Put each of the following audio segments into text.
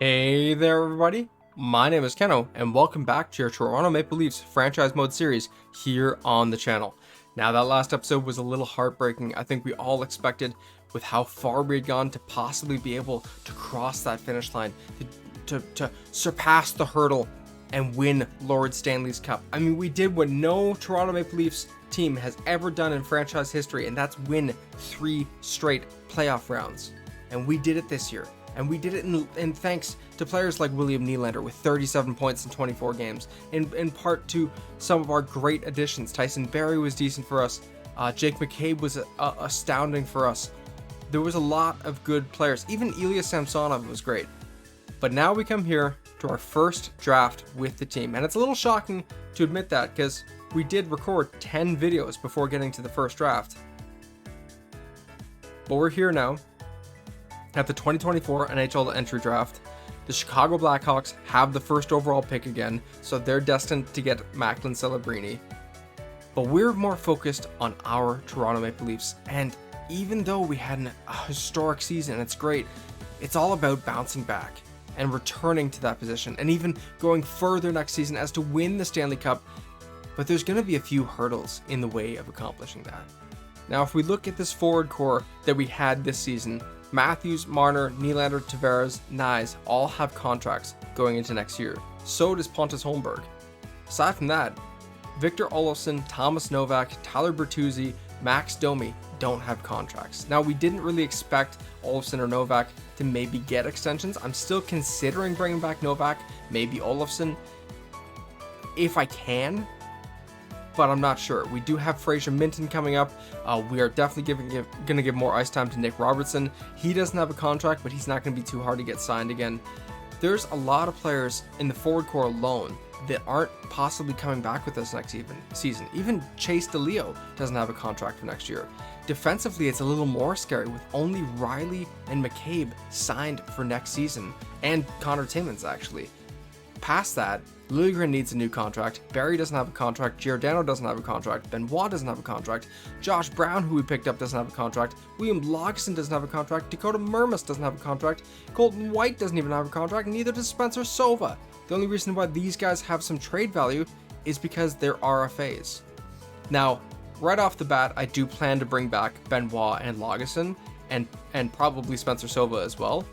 Hey there, everybody. My name is Keno, and welcome back to your Toronto Maple Leafs franchise mode series here on the channel. Now, that last episode was a little heartbreaking. I think we all expected, with how far we had gone, to possibly be able to cross that finish line, to surpass the hurdle and win Lord Stanley's Cup. I mean, we did what no Toronto Maple Leafs team has ever done in franchise history, and that's win 3 straight playoff rounds. And we did it this year. And we did it in thanks to players like William Nylander with 37 points in 24 games. In part to some of our great additions. Tyson Barrie was decent for us. Jake McCabe was astounding for us. There was a lot of good players. Even Ilya Samsonov was great. But now we come here to our first draft with the team. And it's a little shocking to admit that, because we did record 10 videos before getting to the first draft. But we're here now. At the 2024 NHL entry draft, the Chicago Blackhawks have the first overall pick again, so they're destined to get Macklin Celebrini. But we're more focused on our Toronto Maple Leafs, and even though we had a historic season, it's great, it's all about bouncing back and returning to that position, and even going further next season as to win the Stanley Cup. But there's going to be a few hurdles in the way of accomplishing that. Now, if we look at this forward core that we had this season, Matthews, Marner, Nylander, Tavares, Nyes all have contracts going into next year. So does Pontus Holmberg. Aside from that, Victor Olofsson, Thomas Novak, Tyler Bertuzzi, Max Domi don't have contracts. Now, we didn't really expect Olofsson or Novak to maybe get extensions. I'm still considering bringing back Novak, maybe Olofsson, if I can, but I'm not sure. We do have Fraser Minton coming up. We are definitely going to give more ice time to Nick Robertson. He doesn't have a contract, but he's not going to be too hard to get signed again. There's a lot of players in the forward core alone that aren't possibly coming back with us next season. Even Chase DeLeo doesn't have a contract for next year. Defensively, it's a little more scary with only Riley and McCabe signed for next season, and Connor Timmins actually. Past that, Liljegren needs a new contract, Barrie doesn't have a contract, Giordano doesn't have a contract, Benoit doesn't have a contract, Josh Brown, who we picked up, doesn't have a contract, William Logston doesn't have a contract, Dakota Murmas doesn't have a contract, Colton White doesn't even have a contract, neither does Spencer Sova. The only reason why these guys have some trade value is because they're RFAs. Now, right off the bat, I do plan to bring back Benoit and Logston, and probably Spencer Sova as well,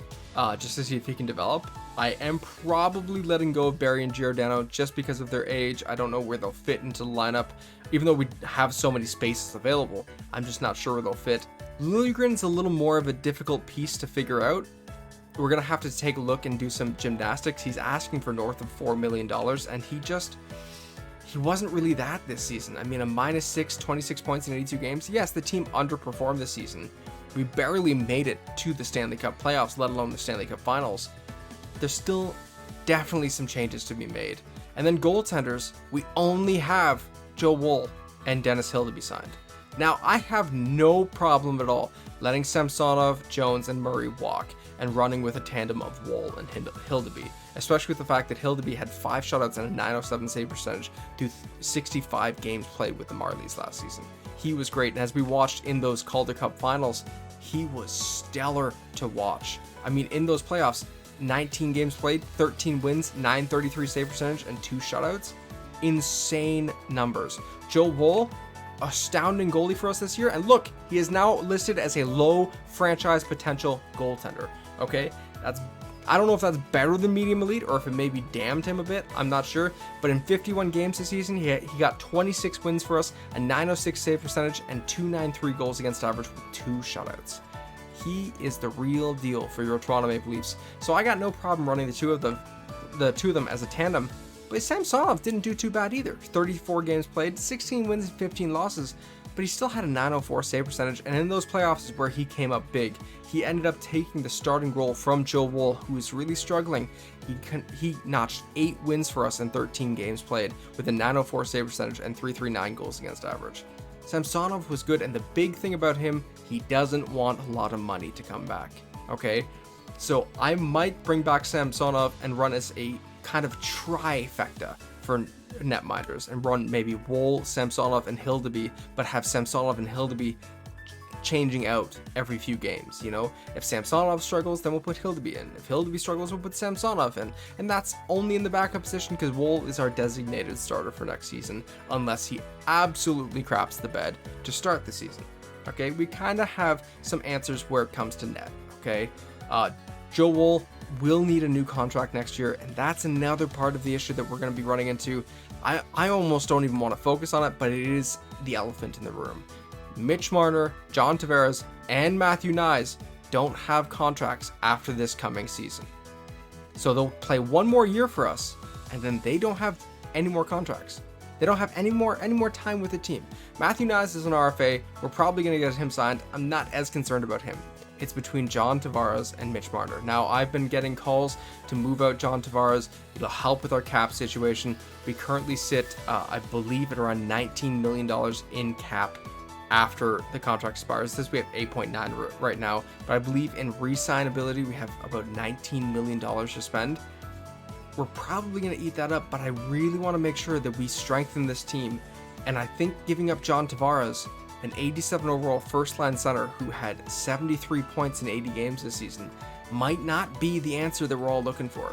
just to see if he can develop. I am probably letting go of Barrie and Giordano just because of their age. I don't know where they'll fit into the lineup. Even though we have so many spaces available, I'm just not sure where they'll fit. Liljegren's a little more of a difficult piece to figure out. We're going to have to take a look and do some gymnastics. He's asking for north of $4 million, and he wasn't really that this season. I mean, a -6, 26 points in 82 games. Yes, the team underperformed this season. We barely made it to the Stanley Cup playoffs, let alone the Stanley Cup finals. There's still definitely some changes to be made. And then goaltenders, we only have Joe Woll and Dennis Hildeby signed. Now, I have no problem at all letting Samsonov, Jones, and Murray walk and running with a tandem of Woll and Hildeby, especially with the fact that Hildeby had 5 shutouts and a .907 save percentage through 65 games played with the Marlies last season. He was great, and as we watched in those Calder Cup finals, he was stellar to watch. I mean, in those playoffs, 19 games played, 13 wins, .933 save percentage, and 2 shutouts. Insane numbers. Joe Woll, astounding goalie for us this year. And look, he is now listed as a low franchise potential goaltender. Okay, I don't know if that's better than medium elite or if it maybe damned him a bit. I'm not sure. But in 51 games this season, he got 26 wins for us, a .906 save percentage, and 293 goals against average with 2 shutouts. He is the real deal for your Toronto Maple Leafs. So I got no problem running the two of them as a tandem. But Samsonov didn't do too bad either. 34 games played, 16 wins and 15 losses, but he still had a .904 save percentage, and in those playoffs is where he came up big. He ended up taking the starting role from Joe Woll, who was really struggling. He notched 8 wins for us in 13 games played with a .904 save percentage and .339 goals against average. Samsonov was good, and the big thing about him, he doesn't want a lot of money to come back, okay? So I might bring back Samsonov and run as a kind of trifecta for netminders and run maybe Woll, Samsonov, and Hildeby, but have Samsonov and Hildeby changing out every few games. You know, if Samsonov struggles, then we'll put Hildeby in. If Hildeby struggles, we'll put Samsonov in. And that's only in the backup position because Woll is our designated starter for next season, unless he absolutely craps the bed to start the season. Okay, we kind of have some answers where it comes to net. Okay, Joe Woll will need a new contract next year, and that's another part of the issue that we're going to be running into. I almost don't even want to focus on it, but it is the elephant in the room. Mitch Marner, John Tavares, and Matthew Knies don't have contracts after this coming season. So they'll play one more year for us, and then they don't have any more contracts. They don't have any more time with the team. Matthew Knies is an RFA. We're probably going to get him signed. I'm not as concerned about him. It's between John Tavares and Mitch Marner. Now, I've been getting calls to move out John Tavares. It'll help with our cap situation. We currently sit, I believe, at around $19 million in cap after the contract expires. This we have 8.9 right now, but I believe in re-signability we have about $19 million to spend. We're probably going to eat that up, but I really want to make sure that we strengthen this team. And I think giving up John Tavares, an 87 overall first-line center who had 73 points in 80 games this season, might not be the answer that we're all looking for.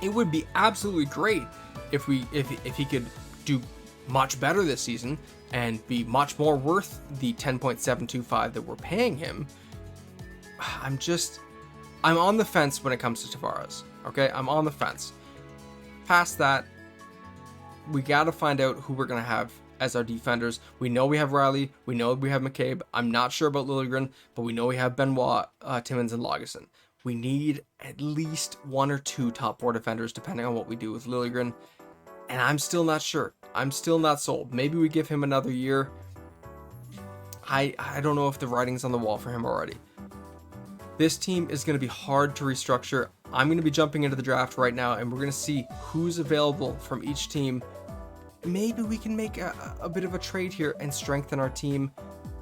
It would be absolutely great if he could do much better this season and be much more worth the 10.725 that we're paying him. I'm on the fence when it comes to Tavares. Okay, I'm on the fence. Past that, we got to find out who we're going to have as our defenders. We know we have Riley. We know we have McCabe. I'm not sure about Liljegren, but we know we have Benoit, Timmins, and Lagesson. We need at least one or two top four defenders, depending on what we do with Liljegren. And I'm still not sure. I'm still not sold. Maybe we give him another year. I don't know if the writing's on the wall for him already. This team is going to be hard to restructure. I'm going to be jumping into the draft right now, and we're going to see who's available from each team. Maybe we can make a bit of a trade here and strengthen our team.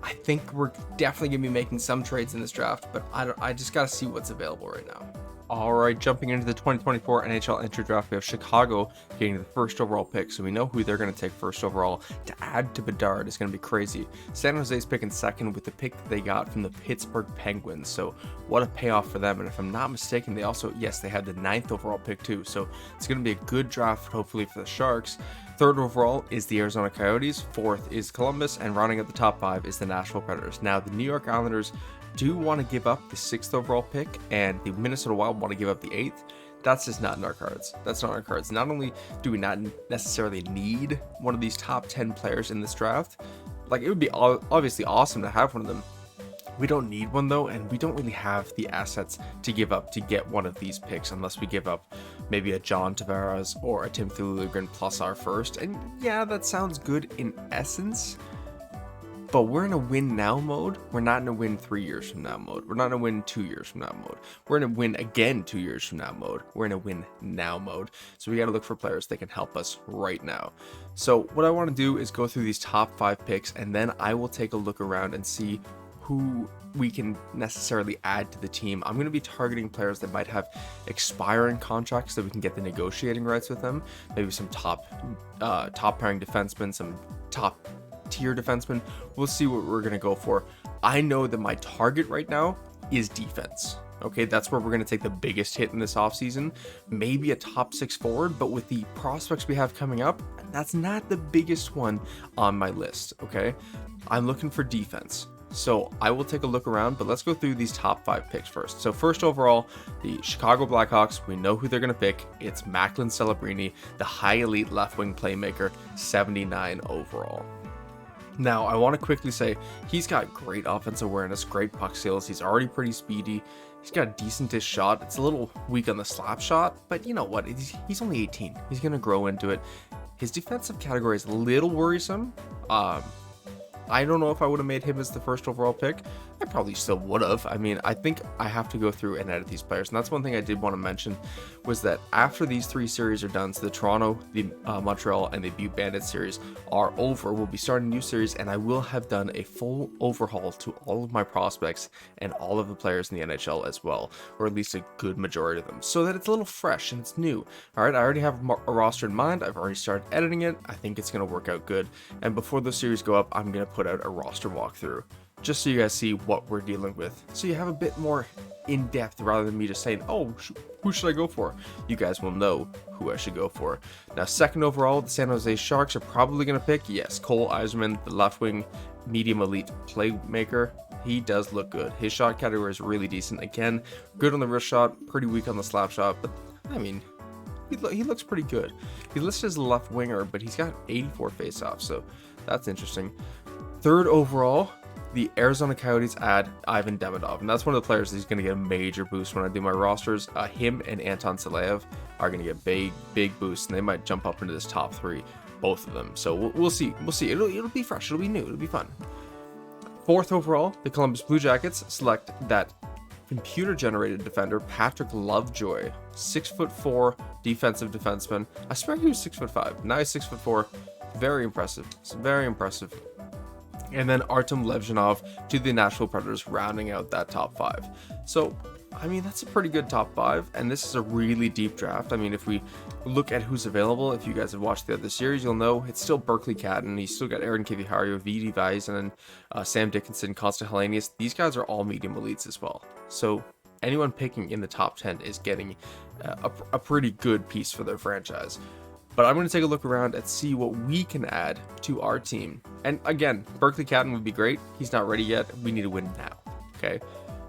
I think we're definitely going to be making some trades in this draft, but I just got to see what's available right now. All right, jumping into the 2024 NHL entry draft, we have Chicago getting the first overall pick, so we know who they're going to take first overall. To add to Bedard is going to be crazy. San Jose's picking second with the pick that they got from the Pittsburgh Penguins, so what a payoff for them. And if I'm not mistaken, they also, yes, they had the 9th overall pick too, so it's going to be a good draft hopefully for the Sharks. Third overall is the Arizona Coyotes, fourth is Columbus, and rounding out the top 5 is the Nashville Predators. Now, the New York Islanders do want to give up the 6th overall pick, and the Minnesota Wild want to give up the 8th. That's just not in our cards. That's not in our cards. Not only do we not necessarily need one of these top 10 players in this draft, like it would be obviously awesome to have one of them. We don't need one though, and we don't really have the assets to give up to get one of these picks unless we give up maybe a John Tavares or a Timothy Liljegren plus our first. And yeah, that sounds good in essence, but we're in a win now mode. We're not in a win 3 years from now mode. We're not in a win 2 years from now mode. We're in a win again 2 years from now mode. We're in a win now mode. So we got to look for players that can help us right now. So what I want to do is go through these top 5 picks, and then I will take a look around and see who we can necessarily add to the team. I'm going to be targeting players that might have expiring contracts so we can get the negotiating rights with them. Maybe some top pairing defensemen, some top tier defensemen. We'll see what we're going to go for. I know that my target right now is defense. Okay, that's where we're going to take the biggest hit in this offseason. Maybe a top 6 forward, but with the prospects we have coming up, that's not the biggest one on my list. Okay, I'm looking for defense. So I will take a look around, but let's go through these top 5 picks first. So first overall, the Chicago Blackhawks, we know who they're going to pick. It's Macklin Celebrini, the high elite left wing playmaker, 79 overall. Now, I want to quickly say he's got great offensive awareness, great puck skills. He's already pretty speedy. He's got a decentish shot. It's a little weak on the slap shot, but you know what? He's only 18. He's going to grow into it. His defensive category is a little worrisome. I don't know if I would have made him as the first overall pick. I probably still would have. I mean, I think I have to go through and edit these players. And that's one thing I did want to mention was that after these 3 series are done, so the Toronto, the Montreal, and the Butte Bandits series are over, we'll be starting a new series, and I will have done a full overhaul to all of my prospects and all of the players in the NHL as well, or at least a good majority of them, so that it's a little fresh and it's new. All right, I already have a roster in mind. I've already started editing it. I think it's going to work out good. And before those series go up, I'm going to put out a roster walkthrough. just so you guys see what we're dealing with. So you have a bit more in depth rather than me just saying, oh, who should I go for? You guys will know who I should go for. Now, second overall, the San Jose Sharks are probably going to pick, yes, Cole Eiserman, the left wing medium elite playmaker. He does look good. His shot category is really decent. Again, good on the wrist shot, pretty weak on the slap shot, but I mean, he looks pretty good. He's listed as a left winger, but he's got 84 faceoffs, so that's interesting. Third overall, the Arizona Coyotes add Ivan Demidov, and that's one of the players that's going to get a major boost when I do my rosters. Him and Anton Sileyev are going to get big boosts, and they might jump up into this top 3, both of them. So we'll see. It'll be fresh. It'll be new. It'll be fun. Fourth overall, the Columbus Blue Jackets select that computer-generated defender Patrick Lovejoy, 6'4" defensive defenseman. I swear he was 6'5". Now he's 6'4". Very impressive. It's very impressive. And then Artem Levzhinov to the Nashville Predators, rounding out that top 5. So, I mean, that's a pretty good top 5, and this is a really deep draft. I mean, if we look at who's available, if you guys have watched the other series, you'll know it's still Berkeley Catton. He's still got Aaron Kivihario, VD Väisänen, Sam Dickinson, Constant Hellenius. These guys are all medium elites as well. So anyone picking in the top 10 is getting a pretty good piece for their franchise. But I'm going to take a look around and see what we can add to our team. And again, Berkeley Catton would be great. He's not ready yet. We need to win now. Okay.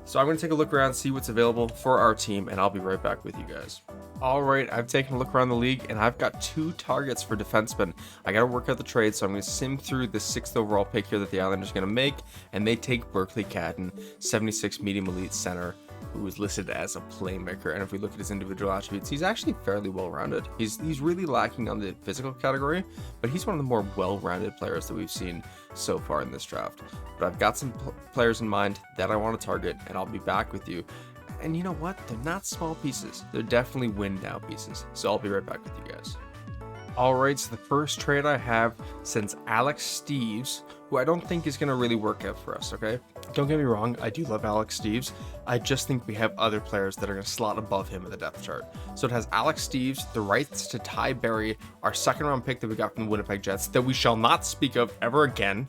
So I'm going to take a look around, see what's available for our team, and I'll be right back with you guys. All right, I've taken a look around the league, and I've got 2 targets for defensemen. I got to work out the trade, so I'm going to sim through the 6th overall pick here that the Islanders are going to make, and they take Berkeley Catton, 76 medium elite center, who is listed as a playmaker. And if we look at his individual attributes, he's actually fairly well-rounded. He's really lacking on the physical category, but he's one of the more well-rounded players that we've seen so far in this draft. But I've got some players in mind that I want to target, and I'll be back with you. And you know what? They're not small pieces. They're definitely win now pieces. So I'll be right back with you guys. Alright, so the first trade I have sends Alex Steves, who I don't think is going to really work out for us, okay? Don't get me wrong, I do love Alex Steves. I just think we have other players that are going to slot above him in the depth chart. So it has Alex Steves, the rights to Ty Berry, our 2nd round pick that we got from the Winnipeg Jets, that we shall not speak of ever again,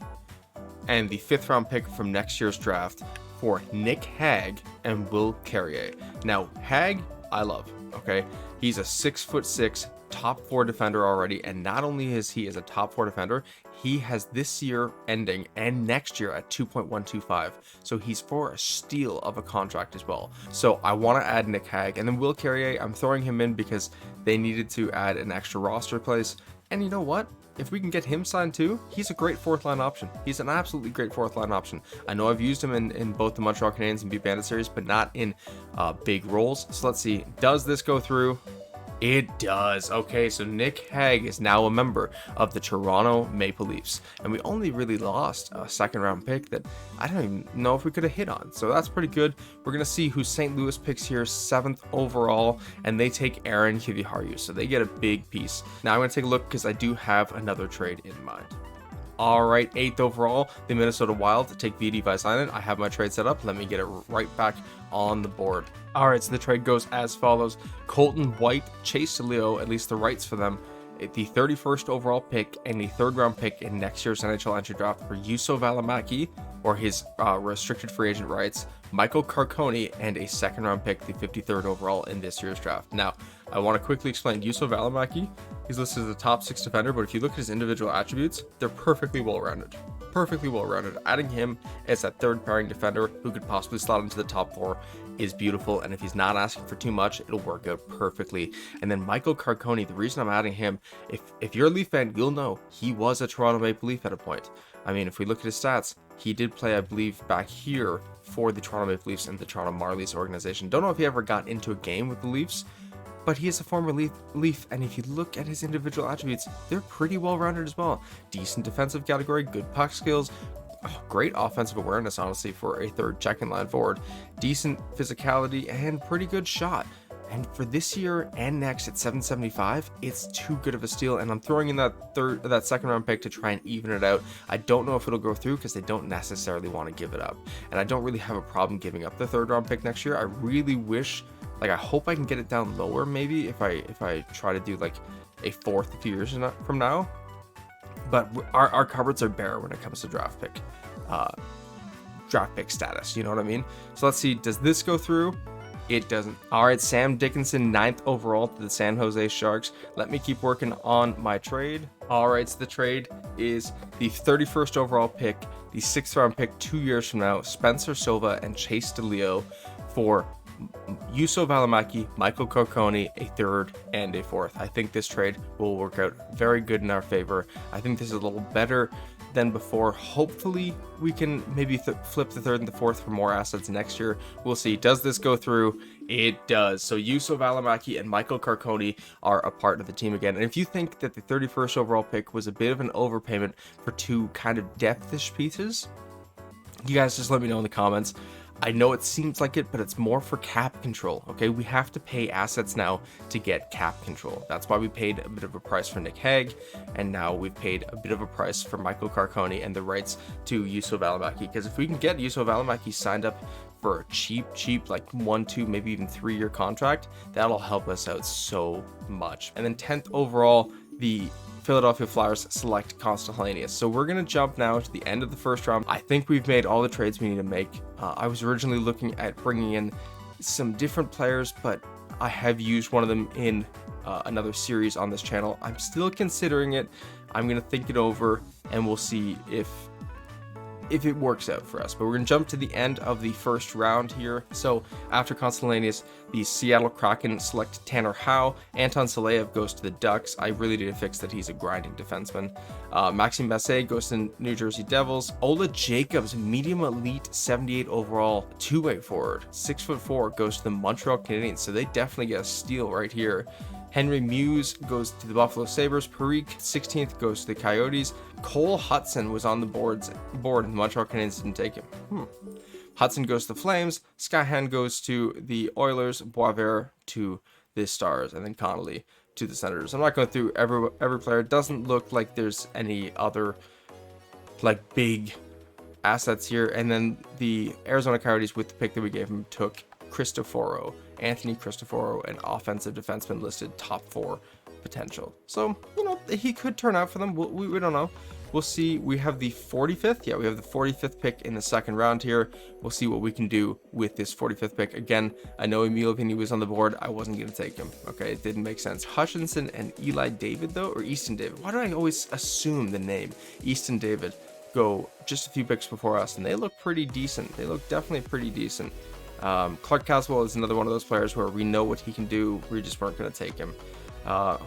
and the 5th round pick from next year's draft for Nick Hague and Will Carrier. Now, Hague, I love, okay? He's a 6'6", top 4 defender already, and not only is he as a top 4 defender, he has this year ending and next year at 2.125, so he's for a steal of a contract as well. So I want to add Nick Hague, and then Will Carrier, I'm throwing him in because they needed to add an extra roster place, and you know what? If we can get him signed too, he's a great 4th line option. He's an absolutely great 4th line option. I know I've used him in both the Montreal Canadiens and B Bandit series, but not in big roles. So let's see, does this go through? It does. Okay, so Nick Hague is now a member of the Toronto Maple Leafs, and we only really lost a 2nd round pick that I don't even know if we could have hit on, so that's pretty good. We're going to see who St. Louis picks here, 7th overall, and they take Aaron Kivihario, so they get a big piece. Now I'm going to take a look because I do have another trade in mind. Alright, 8th overall, the Minnesota Wild take VD Väisänen. I have my trade set up. Let me get it right back on the board. Alright, so the trade goes as follows. Colton White, Chase Leo, at least the rights for them, the 31st overall pick and the 3rd round pick in next year's NHL entry draft for Juuso Välimäki, or his restricted free agent rights, Michael Carconi, and a 2nd round pick, the 53rd overall in this year's draft. Now, I want to quickly explain Juuso Välimäki. He's listed as a top 6 defender, but if you look at his individual attributes, they're perfectly well-rounded. Perfectly well-rounded. Adding him as that 3rd pairing defender who could possibly slot into the top 4 is beautiful, and if he's not asking for too much, it'll work out perfectly. And then Michael Carconi, the reason I'm adding him, if you're a Leaf fan, you'll know he was a Toronto Maple Leaf at a point. I mean, if we look at his stats, he did play, I believe, back here for the Toronto Maple Leafs and the Toronto Marlies organization. Don't know if he ever got into a game with the Leafs, but he is a former Leaf, and if you look at his individual attributes, they're pretty well-rounded as well. Decent defensive category, good puck skills, great offensive awareness, honestly, for a 3rd check-in line forward, decent physicality, and pretty good shot. And for this year and next at 775, it's too good of a steal, and I'm throwing in that 2nd round pick to try and even it out. I don't know if it'll go through because they don't necessarily want to give it up, and I don't really have a problem giving up the 3rd round pick next year. I really wish, like, I hope I can get it down lower maybe if I try to do like a 4th a few years from now, but our cupboards are bare when it comes to draft pick draft pick status. You know what I mean? So let's see, does this go through? It doesn't. All right, Sam Dickinson, 9th overall to the San Jose Sharks. Let me keep working on my trade. All right, so the trade is the 31st overall pick, the 6th round pick 2 years from now, Spencer Silva and Chase DeLeo for Juuso Välimäki, Michael Carcone, a 3rd and a 4th. I think this trade will work out very good in our favor. I think this is a little better than before. Hopefully we can maybe flip the 3rd and the 4th for more assets next year. We'll see. Does this go through? It does. So Juuso Välimäki and Michael Carcone are a part of the team again. And if you think that the 31st overall pick was a bit of an overpayment for 2 kind of depth-ish pieces, you guys just let me know in the comments. I know it seems like it, but it's more for cap control, okay? We have to pay assets now to get cap control. That's why we paid a bit of a price for Nick Hague, and now we've paid a bit of a price for Michael Carcone and the rights to Juuso Välimäki. Because if we can get Juuso Välimäki signed up for a cheap, like 1, 2, maybe even 3-year contract, that'll help us out so much. And then 10th overall, the Philadelphia Flyers select Constantinius. So we're going to jump now to the end of the first round. I think we've made all the trades we need to make. I was originally looking at bringing in some different players, but I have used one of them in another series on this channel. I'm still considering it. I'm going to think it over, and we'll see if it works out for us. But we're going to jump to the end of the first round here. So after Constantinius, the Seattle Kraken select Tanner Howe. Anton Saleyev goes to the Ducks. I really need to fix that he's a grinding defenseman. Maxime Massé goes to New Jersey Devils. Ola Jacobs, medium elite, 78 overall, 2-way forward, 6'4", goes to the Montreal Canadiens. So they definitely get a steal right here. Henry Muse goes to the Buffalo Sabres. Parikh, 16th, goes to the Coyotes. Cole Hudson was on the board, and the Montreal Canadiens didn't take him. Hudson goes to the Flames. Skyhan goes to the Oilers. Boisvert to the Stars. And then Connolly to the Senators. I'm not going through every player. It doesn't look like there's any other like big assets here. And then the Arizona Coyotes, with the pick that we gave him, took Cristoforo, Anthony Cristoforo, an offensive defenseman listed top 4 potential. So, you know, he could turn out for them. We don't know. We'll see. We have the 45th. Yeah, we have the 45th pick in the second round here. We'll see what we can do with this 45th pick. Again, I know Emil Vinny was on the board. I wasn't going to take him. Okay, it didn't make sense. Hutchinson and Eli David, though, or Easton David. Why do I always assume the name Easton David go just a few picks before us? And they look pretty decent. They look definitely pretty decent. Clark Caswell is another one of those players where we know what he can do. We just weren't going to take him.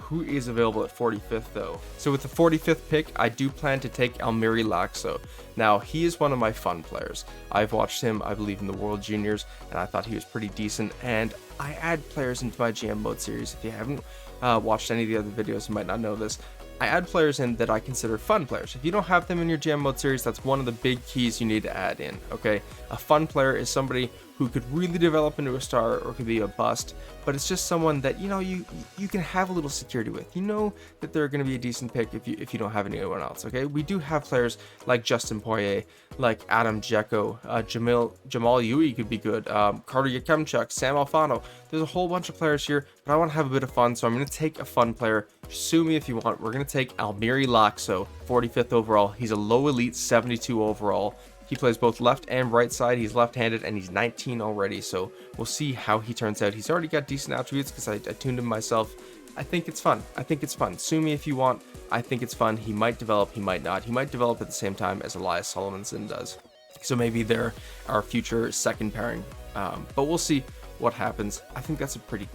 Who is available at 45th though? So with the 45th pick, I do plan to take Almiri Laakso. Now, he is one of my fun players. I've watched him, I believe, in the World Juniors, and I thought he was pretty decent. And I add players into my GM mode series. If you haven't watched any of the other videos, you might not know this. I add players in that I consider fun players. If you don't have them in your GM mode series, that's one of the big keys you need to add in, okay? A fun player is somebody who could really develop into a star or could be a bust, but it's just someone that, you know, you can have a little security with. You know that they're going to be a decent pick if you don't have anyone else, okay? We do have players like Justin Poirier, like Adam Dzeko, Jamal Yui could be good, Carter Yakemchuk, Sam Alfano. There's a whole bunch of players here, but I want to have a bit of fun, so I'm going to take a fun player. Sue me if you want. We're going to take Almiri Laakso, 45th overall. He's a low elite, 72 overall. He plays both left and right side. He's left-handed, and he's 19 already, so we'll see how he turns out. He's already got decent attributes because I tuned him myself. I think it's fun. I think it's fun. Sue me if you want. I think it's fun. He might develop. He might not. He might develop at the same time as Elias Solomonson does. So maybe they're our future second pairing, but we'll see what happens. I think that's a pretty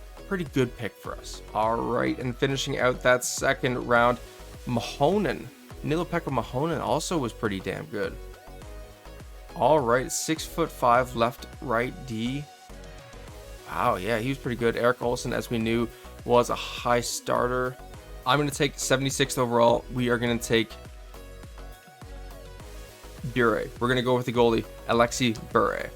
good pick for us. All right, and finishing out that second round, Mahonen. Nilo-Pekka Mahonen also was pretty damn good. All right, 6'5" left right D. Wow, yeah, he was pretty good. Eric Olson, as we knew, was a high starter. I'm going to take 76th overall. We are going to take Bure. We're going to go with the goalie, Alexi Bure.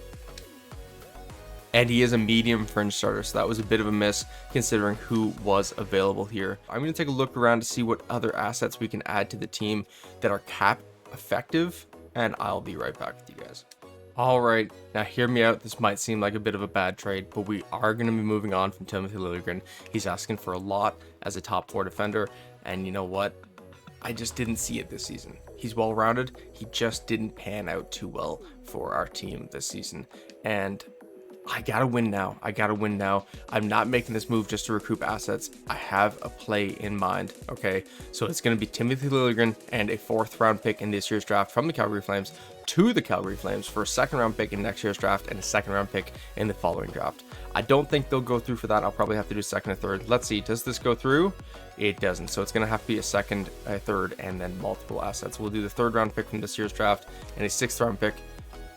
And he is a medium fringe starter, so that was a bit of a miss considering who was available here. I'm going to take a look around to see what other assets we can add to the team that are cap effective, and I'll be right back with you guys. All right, now hear me out. This might seem like a bit of a bad trade, but we are going to be moving on from Timothy Liljegren. He's asking for a lot as a top 4 defender, and you know what? I just didn't see it this season. He's well-rounded. He just didn't pan out too well for our team this season. And I gotta win now. I'm not making this move just to recoup assets. I have a play in mind, okay? So it's going to be Timothy Liljegren and a 4th round pick in this year's draft from the Calgary Flames to the Calgary Flames for a 2nd round pick in next year's draft and a 2nd round pick in the following draft. I don't think they'll go through for that. I'll probably have to do 2nd and 3rd. Let's see. Does this go through? It doesn't. So it's going to have to be a 2nd, a 3rd, and then multiple assets. We'll do the 3rd round pick from this year's draft and a 6th round pick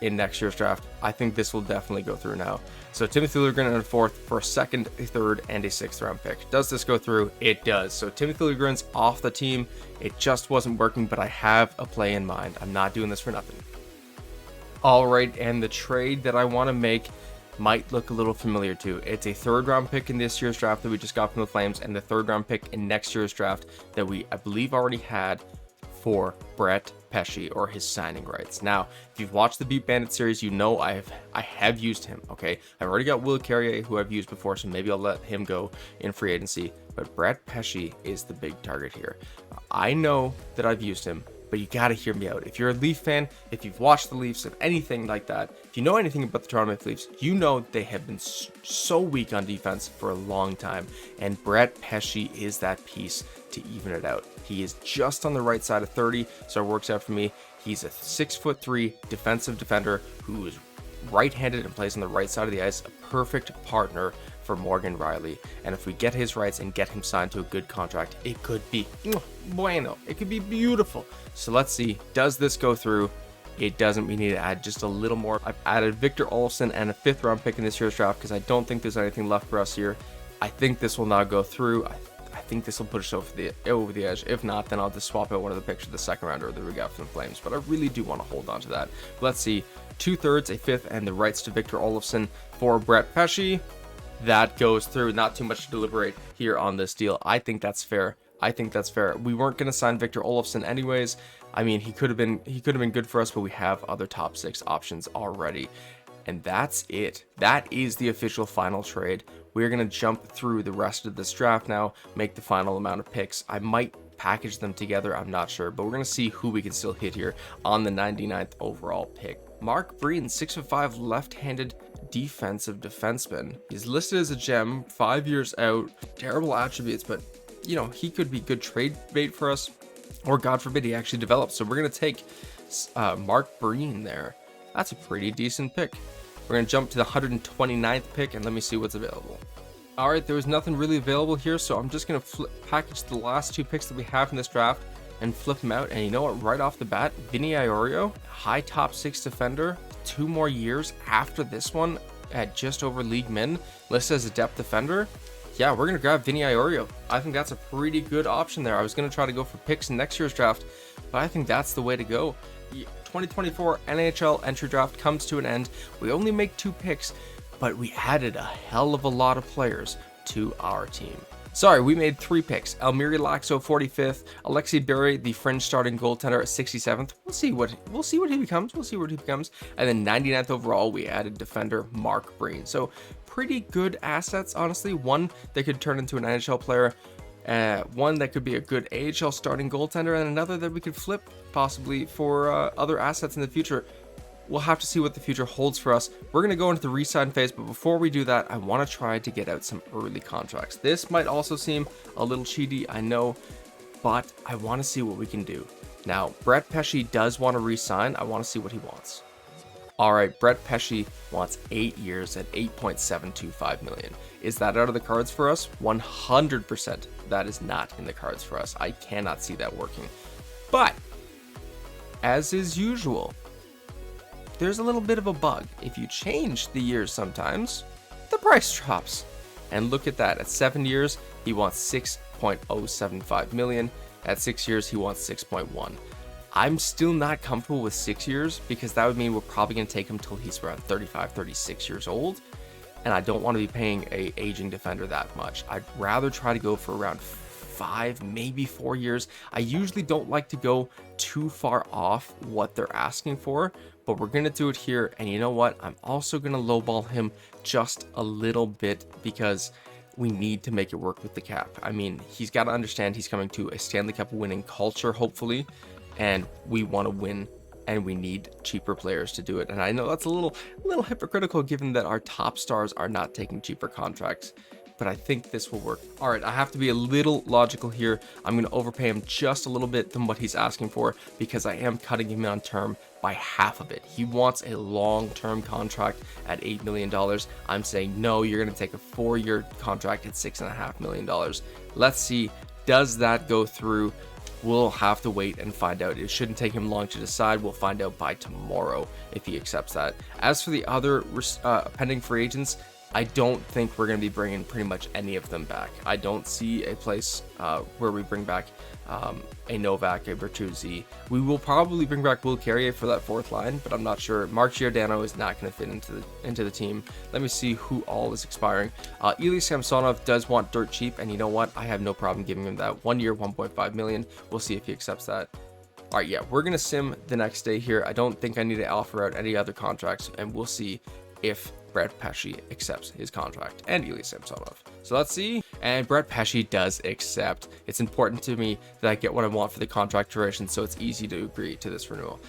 in next year's draft. I think this will definitely go through now. So Timothy Liljegren and a 4th for a 2nd, a 3rd, and a 6th round pick. Does this go through? It does. So Timothy Liljegren's off the team. It just wasn't working, but I have a play in mind. I'm not doing this for nothing. All right, and the trade that I want to make might look a little familiar too. It's a 3rd round pick in this year's draft that we just got from the Flames, and the 3rd round pick in next year's draft that we, I believe, already had for Brett Pesce, or his signing rights. Now, if you've watched the Beat Bandit series, you know I have used him, okay? I've already got Will Carrier, who I've used before, so maybe I'll let him go in free agency, but Brett Pesce is the big target here. I know that I've used him, but you gotta hear me out. If you're a Leaf fan, if you've watched the Leafs, if anything like that, if you know anything about the Toronto Maple Leafs, you know they have been so weak on defense for a long time, and Brett Pesce is that piece to even it out. He is just on the right side of 30, so it works out for me. He's a 6'3" defensive defender who is right-handed and plays on the right side of the ice, a perfect partner for Morgan Rielly. And if we get his rights and get him signed to a good contract, it could be bueno. It could be beautiful. So let's see, does this go through? It doesn't. We need to add just a little more. I've added Victor Olofsson and a 5th round pick in this year's draft because I don't think there's anything left for us here. I think this will not go through. I think this will push us over the edge. If not, then I'll just swap out one of the picks for the 2nd rounder that we got from the Flames. But I really do want to hold on to that. Let's see. 2/3, a 5th, and the rights to Victor Olofsson for Brett Pesce. That goes through. Not too much to deliberate here on this deal. I think that's fair. We weren't going to sign Victor Olofsson anyways. I mean, he could have been good for us, but we have other top 6 options already. And that's it. That is the official final trade. We're going to jump through the rest of this draft now, make the final amount of picks. I might package them together, I'm not sure, but we're going to see who we can still hit here on the 99th overall pick. Mark Breen, 6'5" left-handed defensive defenseman. He's listed as a gem, 5 years out, terrible attributes, but you know, he could be good trade bait for us, or God forbid he actually develops. So we're going to take Mark Breen there. That's a pretty decent pick. We're going to jump to the 129th pick, and let me see what's available. All right, there was nothing really available here, so I'm just going to package the last 2 picks that we have in this draft and flip them out. And you know what? Right off the bat, Vinny Iorio, high top 6 defender, 2 more years after this one at just over league min, listed as a depth defender. Yeah, we're going to grab Vinny Iorio. I think that's a pretty good option there. I was going to try to go for picks in next year's draft, but I think that's the way to go. 2024 NHL entry draft comes to an end. We only make 2 picks, but we added a hell of a lot of players to our team. Sorry, we made 3 picks. Elmiri Laxo, 45th. Alexei Berry, the fringe starting goaltender, at 67th. We'll see what he becomes. And then 99th overall, we added defender Mark Breen. So pretty good assets, honestly. One that could turn into an NHL player. One that could be a good AHL starting goaltender, and another that we could flip possibly for other assets in the future. We'll have to see what the future holds for us. We're going to go into the re-sign phase, but before we do that, I want to try to get out some early contracts. This might also seem a little cheaty, I know, but I want to see what we can do. Now, Brett Pesce does want to re-sign. I want to see what he wants. All right, Brett Pesce wants 8 years at $8.725 million. Is that out of the cards for us? 100% that is not in the cards for us. I cannot see that working. But, as is usual, there's a little bit of a bug. If you change the years sometimes, the price drops. And look at that. At 7 years, he wants $6.075 million. At 6 years, he wants 6.1. I'm still not comfortable with 6 years because that would mean we're probably going to take him till he's around 35, 36 years old. And I don't want to be paying a aging defender that much. I'd rather try to go for around 5, maybe 4 years. I usually don't like to go too far off what they're asking for, but we're going to do it here. And you know what? I'm also going to lowball him just a little bit because we need to make it work with the cap. I mean, he's got to understand he's coming to a Stanley Cup winning culture, hopefully. and we want to win, and we need cheaper players to do it. And I know that's a little hypocritical given that our top stars are not taking cheaper contracts, but I think this will work. All right, I have to be a little logical here. I'm going to overpay him just a little bit than what he's asking for because I am cutting him on term by half of it. He wants a long-term contract at $8 million. I'm saying, no, you're going to take a 4-year contract at $6.5 million. Let's see, does that go through? We'll have to wait and find out. It shouldn't take him long to decide. We'll find out by tomorrow if he accepts that. As for the other pending free agents, I don't think we're going to be bringing pretty much any of them back. I don't see a place where we bring back a Novak, a Bertuzzi. We will probably bring back Will Carrier for that fourth line, but I'm not sure. Mark Giordano is not going to fit into the team. Let me see who all is expiring. Ilya Samsonov does want dirt cheap, and you know what? I have no problem giving him that 1 year, $1.5 million. We'll see if he accepts that. All right, yeah, we're going to sim the next day here. I don't think I need to offer out any other contracts, and we'll see if Brett Pesce accepts his contract and Ilya Samsonov. So let's see. And Brett Pesce does accept. It's important to me that I get what I want for the contract duration, so it's easy to agree to this renewal.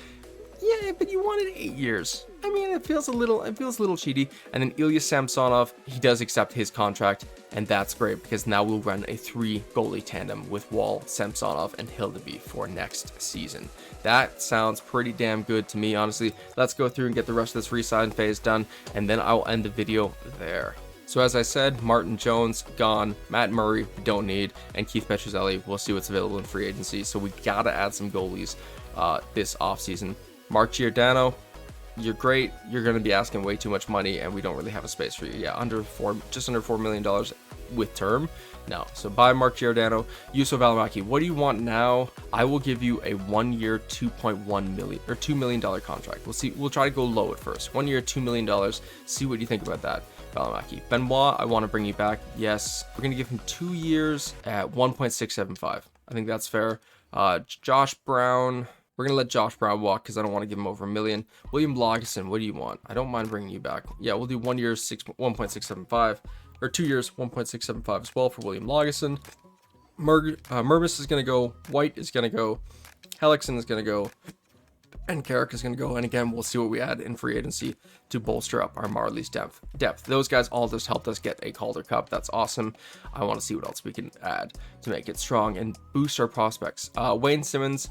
Yeah, but you wanted 8 years. I mean, it feels a little cheaty. And then Ilya Samsonov, he does accept his contract, and that's great because now we'll run a 3 goalie tandem with Wall, Samsonov, and Hildeby for next season. That sounds pretty damn good to me, honestly. Let's go through and get the rest of this re-sign phase done, and then I'll end the video there. So as I said, Martin Jones, gone. Matt Murray, don't need. And Keith Petruzzelli, we'll see what's available in free agency. So we gotta add some goalies this offseason. Mark Giordano, you're great. You're going to be asking way too much money, and we don't really have a space for you. Yeah, just under $4 million with term. No. So buy Mark Giordano. Juuso Valimaki, what do you want now? I will give you a 1 year, $2.1 million or $2 million contract. We'll see. We'll try to go low at first. 1 year, $2 million. See what you think about that, Valimaki. Benoit, I want to bring you back. Yes, we're going to give him 2 years at 1.675. I think that's fair. Josh Brown. We're going to let Josh Brown walk because I don't want to give him over $1 million. William Lagesson, what do you want? I don't mind bringing you back. Yeah, we'll do 1 year, 1.675, or 2 years, 1.675 as well for William Lagesson. Mermis is going to go. White is going to go. Hellickson is going to go. And Carrick is going to go. And again, we'll see what we add in free agency to bolster up our Marlies depth. Those guys all just helped us get a Calder Cup. That's awesome. I want to see what else we can add to make it strong and boost our prospects. Wayne Simmons.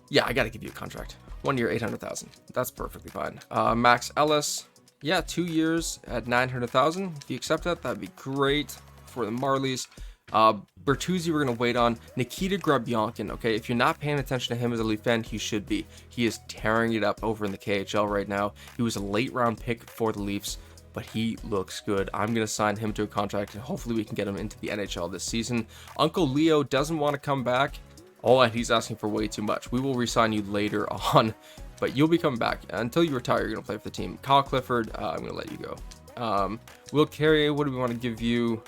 Yeah, I got to give you a contract. 1 year, $800,000. That's perfectly fine. Max Ellis. Yeah, 2 years at $900,000. If you accept that, that'd be great for the Marlies. Bertuzzi, we're going to wait on. Nikita Grabyankin, okay? If you're not paying attention to him as a Leaf fan, he should be. He is tearing it up over in the KHL right now. He was a late round pick for the Leafs, but he looks good. I'm going to sign him to a contract, and hopefully we can get him into the NHL this season. Uncle Leo doesn't want to come back. Oh, and he's asking for way too much. We will re-sign you later on, but you'll be coming back. Until you retire, you're going to play for the team. Kyle Clifford, I'm going to let you go. Will Carrier, what do we want to give you?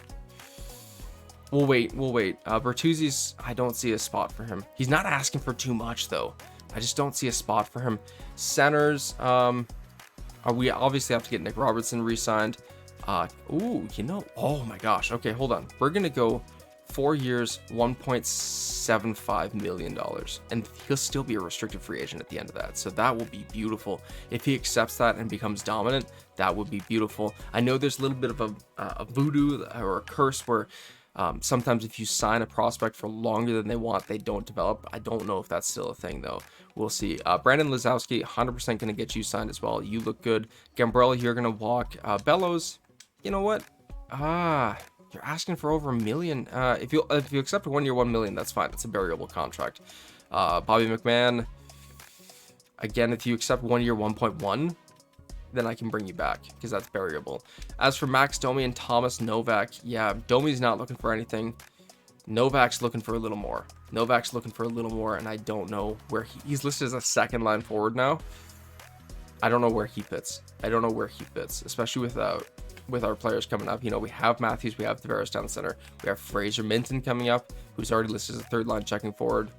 We'll wait. Bertuzzi's, I don't see a spot for him. He's not asking for too much, though. I just don't see a spot for him. Centers, we obviously have to get Nick Robertson re-signed. Oh my gosh. Okay, hold on. We're going to go 4 years, $1.75 million, and he'll still be a restricted free agent at the end of that. So that will be beautiful. If he accepts that and becomes dominant, that would be beautiful. I know there's a little bit of a voodoo or a curse where sometimes if you sign a prospect for longer than they want, they don't develop. I don't know if that's still a thing, though. We'll see. Brandon Lazowski, 100% going to get you signed as well. You look good. Gambrella, you're going to walk. Bellows, you know what? You're asking for over $1 million. If you accept a 1 year, $1 million, that's fine. That's a variable contract. Bobby McMahon, again, if you accept 1 year, 1.1, then I can bring you back because that's variable. As for Max Domi and Thomas Novak, yeah, Domi's not looking for anything. Novak's looking for a little more. And I don't know where he's listed as a second line forward now. I don't know where he fits. Especially with our players coming up. You know, we have Matthews, we have Tavares down the center. We have Fraser Minton coming up, who's already listed as a third line checking forward.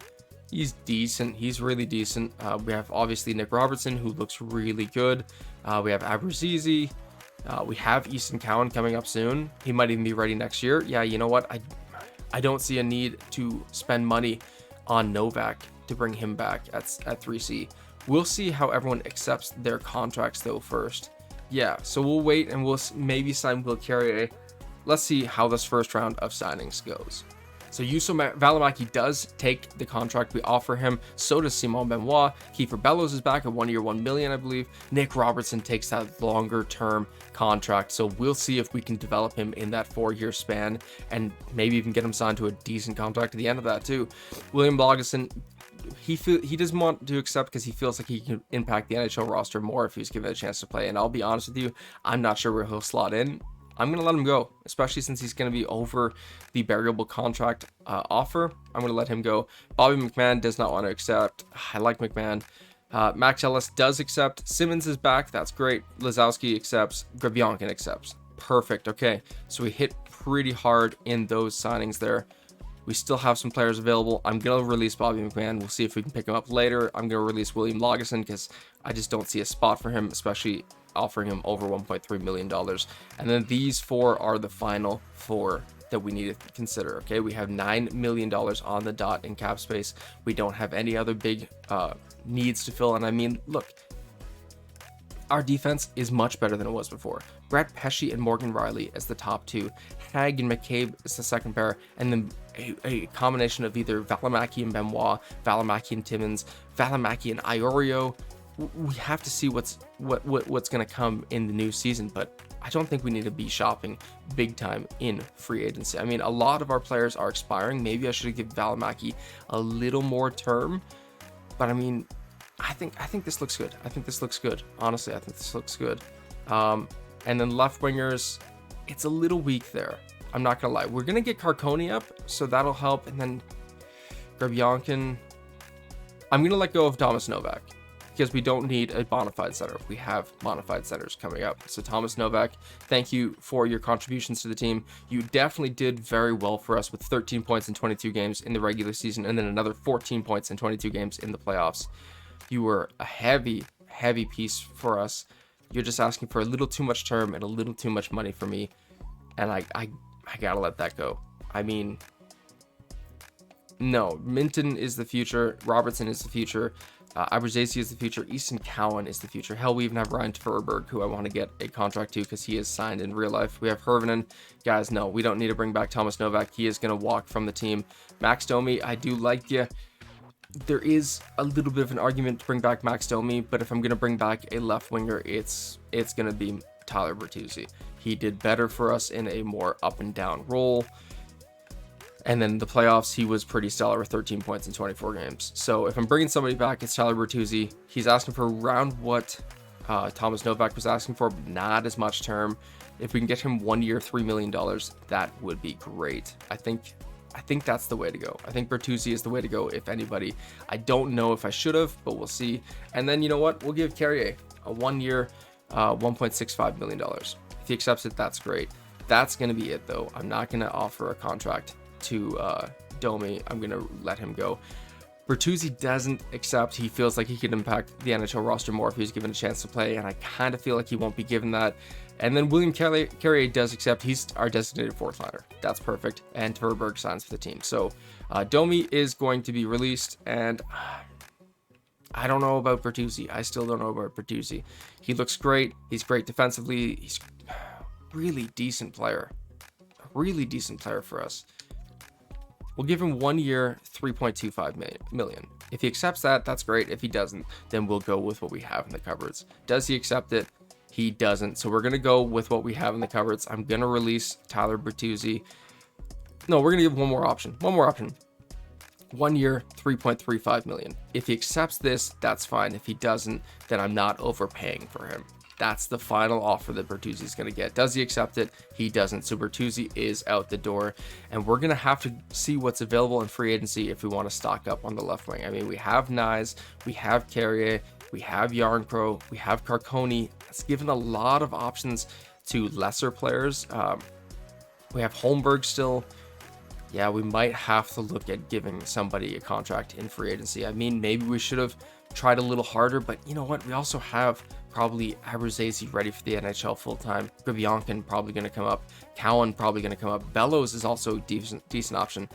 He's decent. He's really decent. We have obviously Nick Robertson, who looks really good. We have Abrazizi. We have Easton Cowan coming up soon. He might even be ready next year. Yeah, you know what? I don't see a need to spend money on Novak to bring him back at 3C. We'll see how everyone accepts their contracts though first. Yeah, so we'll wait and we'll maybe sign Will Carrier. Let's see how this first round of signings goes. So Juuso Valimaki does take the contract we offer him. So does Simon Benoit. Kiefer Bellows is back at 1 year, $1 million, I believe. Nick Robertson takes that longer term contract. So we'll see if we can develop him in that 4-year span and maybe even get him signed to a decent contract at the end of that too. William Lagesson, he doesn't want to accept because he feels like he can impact the NHL roster more if he was given a chance to play. And I'll be honest with you, I'm not sure where he'll slot in. I'm going to let him go, especially since he's going to be over the variable contract offer. I'm going to let him go. Bobby McMahon does not want to accept. I like McMahon. Max Ellis does accept. Simmons is back. That's great. Lazowski accepts. Grebyankin accepts. Perfect. Okay, so we hit pretty hard in those signings there. We still have some players available. I'm going to release Bobby McMahon. We'll see if we can pick him up later. I'm going to release William Lagesson because I just don't see a spot for him, especially offering him over $1.3 million. And then these 4 are the final 4 that we need to consider. Okay, we have $9 million on the dot in cap space. We don't have any other big needs to fill. And I mean, look, our defense is much better than it was before. Brett Pesce and Morgan Riley as the top 2, Hag and McCabe as the second pair, and then a combination of either Valimaki and Benoit, Valimaki and Timmins, Valimaki and Iorio. We have to see what's going to come in the new season, but I don't think we need to be shopping big time in free agency. I mean, a lot of our players are expiring. Maybe I should give Valimaki a little more term, but I mean, I think this looks good. I think this looks good. Honestly, I think this looks good. And then left wingers, it's a little weak there. I'm not gonna lie. We're gonna get Carconi up, so that'll help. And then Grebyankin, I'm gonna let go of Thomas Novak because we don't need a bona fide center. We have bona fide centers coming up. So Thomas Novak, thank you for your contributions to the team. You definitely did very well for us with 13 points in 22 games in the regular season, and then another 14 points in 22 games in the playoffs. You were a heavy piece for us. You're just asking for a little too much term and a little too much money for me, and I gotta let that go. I mean, no, Minton is the future, Robertson is the future, Abruzzese is the future, Easton Cowan is the future. Hell, we even have Ryan Tverberg, who I want to get a contract to because he is signed in real life. We have Hervinen. Guys, no, we don't need to bring back Thomas Novak. He is going to walk from the team. Max Domi, I do like you. There is a little bit of an argument to bring back Max Domi, but if I'm going to bring back a left winger, it's going to be Tyler Bertuzzi. He did better for us in a more up and down role. And then the playoffs, he was pretty stellar with 13 points in 24 games. So if I'm bringing somebody back, it's Tyler Bertuzzi. He's asking for around what Thomas Novak was asking for, but not as much term. If we can get him 1 year, $3 million, that would be great. I think that's the way to go. I think Bertuzzi is the way to go, if anybody. I don't know if I should have, but we'll see. And then, you know what? We'll give Carrier a 1 year, $1.65 million. If he accepts it, that's great. That's going to be it, though. I'm not going to offer a contract to Domi. I'm going to let him go. Bertuzzi doesn't accept. He feels like he could impact the NHL roster more if he was given a chance to play, and I kind of feel like he won't be given that. And then William Carrier does accept. He's our designated fourth liner. That's perfect. And Tverberg signs for the team. So Domi is going to be released, and I don't know about Bertuzzi. I still don't know about Bertuzzi. He looks great. He's great defensively. He's a really decent player. A really decent player for us. We'll give him 1 year, $3.25 million. If he accepts that, that's great. If he doesn't, then we'll go with what we have in the cupboards. Does he accept it? He doesn't. So we're going to go with what we have in the cupboards. I'm going to release Tyler Bertuzzi. No, we're going to give one more option. 1 year, $3.35 million. If he accepts this, that's fine. If he doesn't, then I'm not overpaying for him. That's the final offer that Bertuzzi is going to get. Does he accept it? He doesn't. So Bertuzzi is out the door, and we're going to have to see what's available in free agency if we want to stock up on the left wing. I mean, we have Nyes, we have Carrier, we have Yarncrow, we have Carconi. That's given a lot of options to lesser players. We have Holmberg still. Yeah, we might have to look at giving somebody a contract in free agency. I mean, maybe we should have tried a little harder, but you know what? We also have probably Abruzzese ready for the NHL full-time. Grebyankin probably going to come up. Cowan probably going to come up. Bellows is also a decent option.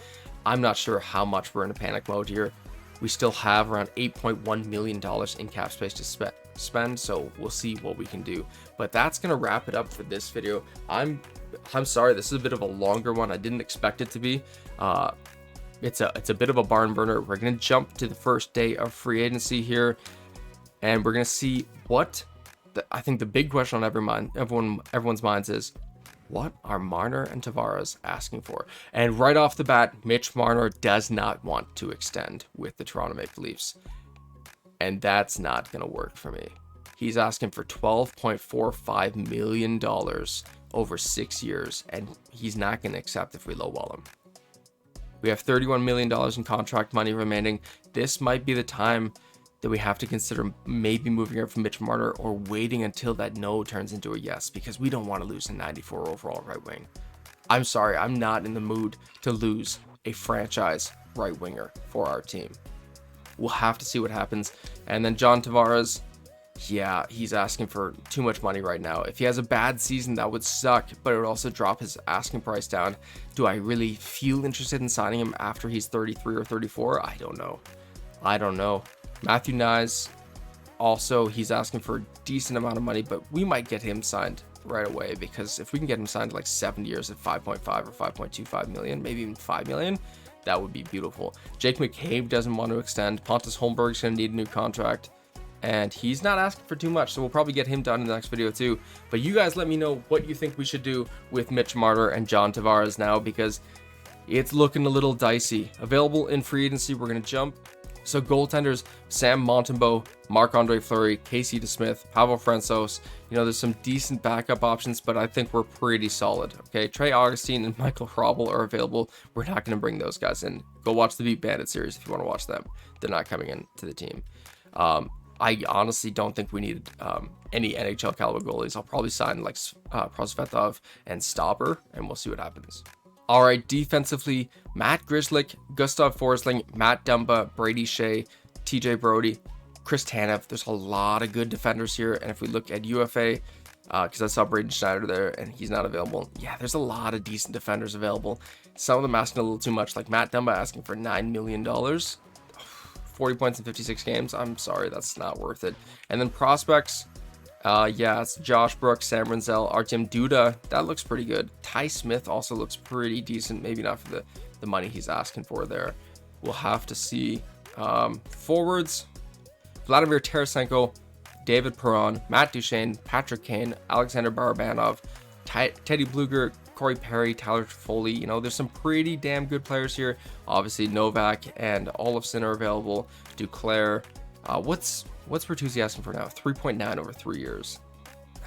I'm not sure how much we're in a panic mode here. We still have around $8.1 million in cap space to spend, so we'll see what we can do. But that's gonna wrap it up for this video. I'm sorry, this is a bit of a longer one. I didn't expect it to be. It's a bit of a barn burner. We're gonna jump to the first day of free agency here, and we're gonna see what I think the big question on everyone's minds is, what are Marner and Tavares asking for? And right off the bat, Mitch Marner does not want to extend with the Toronto Maple Leafs, and that's not gonna work for me. He's asking for $12.45 million over 6 years, and he's not gonna accept if we lowball him. We have $31 million in contract money remaining. This might be the time that we have to consider maybe moving up from Mitch Marner or waiting until that no turns into a yes, because we don't want to lose a 94 overall right wing. I'm sorry, I'm not in the mood to lose a franchise right winger for our team. We'll have to see what happens. And then John Tavares, yeah, he's asking for too much money right now. If he has a bad season, that would suck, but it would also drop his asking price down. Do I really feel interested in signing him after he's 33 or 34? I don't know. Matthew Nyes, also, he's asking for a decent amount of money, but we might get him signed right away, because if we can get him signed like 7 years at 5.5 or 5.25 million, maybe even 5 million, that would be beautiful. Jake McCabe doesn't want to extend. Pontus Holmberg's going to need a new contract, and he's not asking for too much, so we'll probably get him done in the next video too. But you guys let me know what you think we should do with Mitch Marner and John Tavares now, because it's looking a little dicey. Available in free agency, we're going to jump. So goaltenders, Sam Montembeault, Marc-Andre Fleury, Casey DeSmith, Pavel Francouz. You know, there's some decent backup options, but I think we're pretty solid. Okay, Trey Augustine and Michael Hrabel are available. We're not going to bring those guys in. Go watch the Beat Bandit series if you want to watch them. They're not coming in to the team. I honestly don't think we need any NHL caliber goalies. I'll probably sign like Prosvetov and Stauber, and we'll see what happens. All right, defensively, Matt Grzelcyk, Gustav Forsling, Matt Dumba, Brady Shea, TJ Brody, Chris Tanev. There's a lot of good defenders here. And if we look at UFA, because I saw Braden Schneider there and he's not available. Yeah, there's a lot of decent defenders available. Some of them asking a little too much, like Matt Dumba asking for $9 million. 40 points in 56 games. I'm sorry, that's not worth it. And then prospects, yeah, it's Josh Brooks, Sam Renzel, Artem Duda. That looks pretty good. Ty Smith also looks pretty decent. Maybe not for the money he's asking for there. We'll have to see. Forwards, Vladimir Tarasenko, David Perron, Matt Duchene, Patrick Kane, Alexander Barabanov, Teddy Bluger, Corey Perry, Tyler Toffoli. You know, there's some pretty damn good players here. Obviously, Novak and Olofsson are available. Duclair. What's Bertuzzi asking for now? 3.9 over 3 years.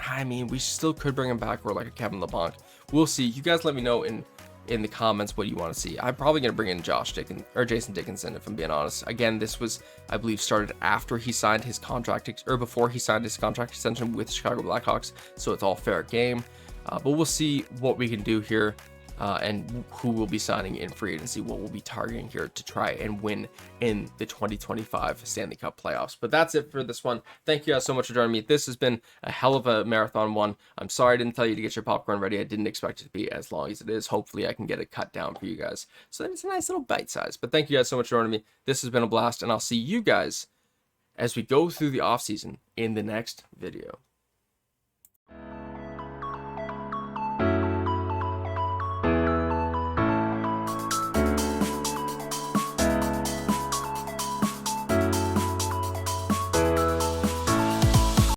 I mean, we still could bring him back, or like a Kevin LeBlanc. We'll see. You guys let me know in the comments what you want to see. I'm probably going to bring in Jason Dickinson, if I'm being honest. Again, this was, I believe, started after he signed his contract, or before he signed his contract extension with the Chicago Blackhawks, so it's all fair game. But we'll see what we can do here, and who will be signing in free agency, what we'll be targeting here to try and win in the 2025 Stanley Cup playoffs. But that's it for this one. Thank you guys so much for joining me. This has been a hell of a marathon one. I'm sorry I didn't tell you to get your popcorn ready. I didn't expect it to be as long as it is. Hopefully I can get it cut down for you guys so that it's a nice little bite size. But thank you guys so much for joining me. This has been a blast, and I'll see you guys as we go through the offseason in the next video.